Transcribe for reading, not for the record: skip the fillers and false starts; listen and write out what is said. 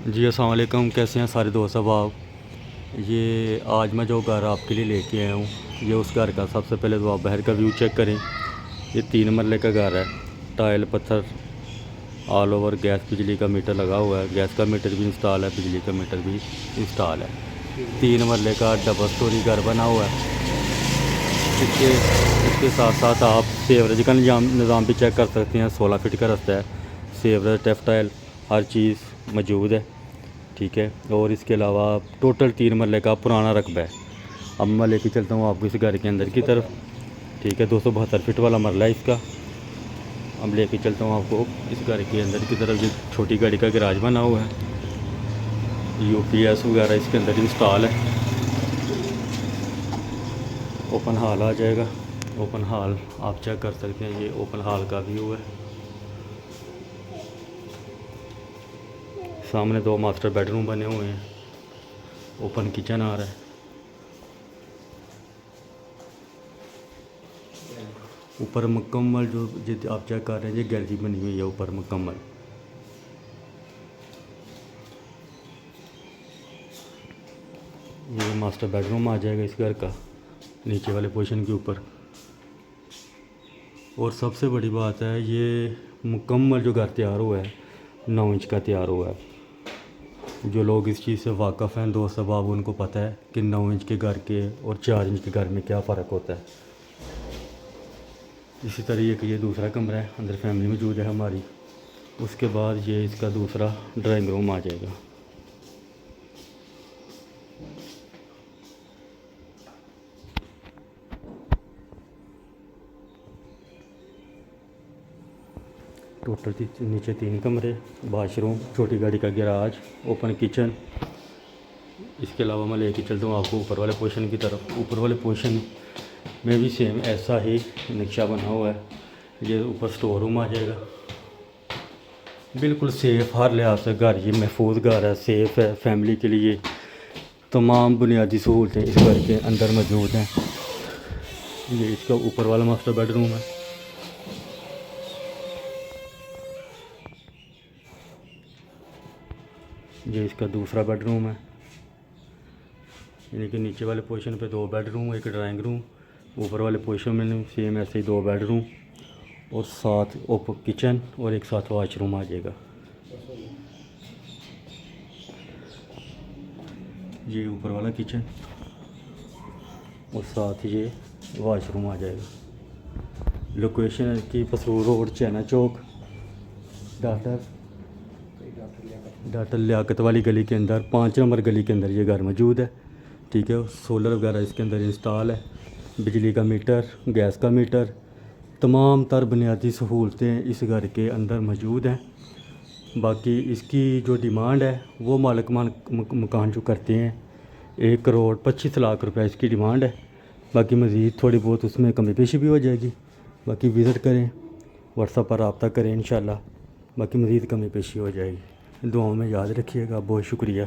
जी अस्सलाम वालेकुम, कैसे हैं सारे दोस्त अब ये आज मैं जो घर आपके लिए लेके आया हूँ, ये उस घर का सबसे पहले तो आप बाहर का व्यू चेक करें। ये 3 मरले का घर है, टाइल पत्थर ऑल ओवर, गैस बिजली का मीटर लगा हुआ है, गैस का मीटर भी इंस्टॉल है, बिजली का मीटर भी इंस्टॉल है। 3 मरले का डबल स्टोरी घर बना हुआ है। इसके इसके साथ साथ आप सेवरेज का निज़ाम भी चेक कर सकते हैं। 16 फीट का रास्ता है, सेवरेज टेफ्टाइल हर चीज़ मौजूद है, ठीक है। और इसके अलावा टोटल 3 मरले का पुराना रकबा है। अब मैं लेके चलता हूँ आपको इस घर के अंदर की तरफ, ठीक है। 272 फीट वाला मरला है इसका। अब लेके चलता हूँ आपको इस घर के अंदर की तरफ। जो छोटी गाड़ी का गैराज बना हुआ है, UPS वगैरह इसके अंदर इंस्टॉल है। ओपन हॉल आ जाएगा। ओपन हॉल आप चेक कर सकते हैं, ये ओपन हॉल का व्यू है। सामने 2 मास्टर बेडरूम बने हुए हैं। ओपन किचन आ रहा है। ऊपर मुकम्मल जो आप चेक कर रहे हैं, ये गैलरी बनी हुई है ऊपर मुकम्मल। ये मास्टर बेडरूम आ जाएगा इस घर का, नीचे वाले पोर्शन के ऊपर। और सबसे बड़ी बात है, ये मुकम्मल जो घर तैयार हुआ है 9 इंच का तैयार हुआ है। जो लोग इस चीज़ से वाकिफ़ हैं दोस्त अहबाब, उनको पता है कि 9 इंच के घर के और 4 इंच के घर में क्या फ़र्क होता है। इसी तरह ये दूसरा कमरा है, अंदर फैमिली मौजूद है हमारी। उसके बाद ये इसका दूसरा ड्राइंग रूम आ जाएगा। टोटल नीचे 3 कमरे, वाशरूम, छोटी गाड़ी का गैराज, ओपन किचन। इसके अलावा मैं लेके चलता हूँ आपको ऊपर वाले पोर्शन की तरफ। ऊपर वाले पोर्शन में भी सेम ऐसा ही नक्शा बना हुआ है। ये ऊपर स्टोर रूम आ जाएगा। बिल्कुल सेफ़, हर लिहाज से घर ये महफूज घर है, सेफ़ है। फैमिली के लिए तमाम बुनियादी सहूलतें इस घर के अंदर मौजूद हैं। ये इसका ऊपर वाला मास्टर बेडरूम है। ये इसका दूसरा बेडरूम है। यानी कि नीचे वाले पोर्शन पे 2 बेडरूम, एक ड्राइंग रूम। ऊपर वाले पोर्शन में सेम ऐसे ही 2 बेडरूम और साथ ओपन किचन और एक साथ वाशरूम आ जाएगा। ये ऊपर वाला किचन और साथ ये वाशरूम आ जाएगा। लोकेशन की पसरूर रोड, चैना चौक, डॉक्टर लियाकत वाली गली के अंदर 5 नंबर गली के अंदर ये घर मौजूद है, ठीक है। सोलर वगैरह इसके अंदर इंस्टॉल है, बिजली का मीटर, गैस का मीटर, तमाम तर बुनियादी सहूलतें इस घर के अंदर मौजूद हैं। बाकी इसकी जो डिमांड है वो मालिक मकान जो करते हैं, 1 करोड़ 25 लाख रुपए इसकी डिमांड है। बाकी मज़ीद थोड़ी बहुत उसमें कमी पेशी भी हो जाएगी। बाकी विज़िट करें, व्हाट्सएप पर रब्ता करें, इंशाल्लाह बाकी मज़ीद कमी पेशी हो जाएगी। दुआओं में याद रखिएगा। बहुत शुक्रिया।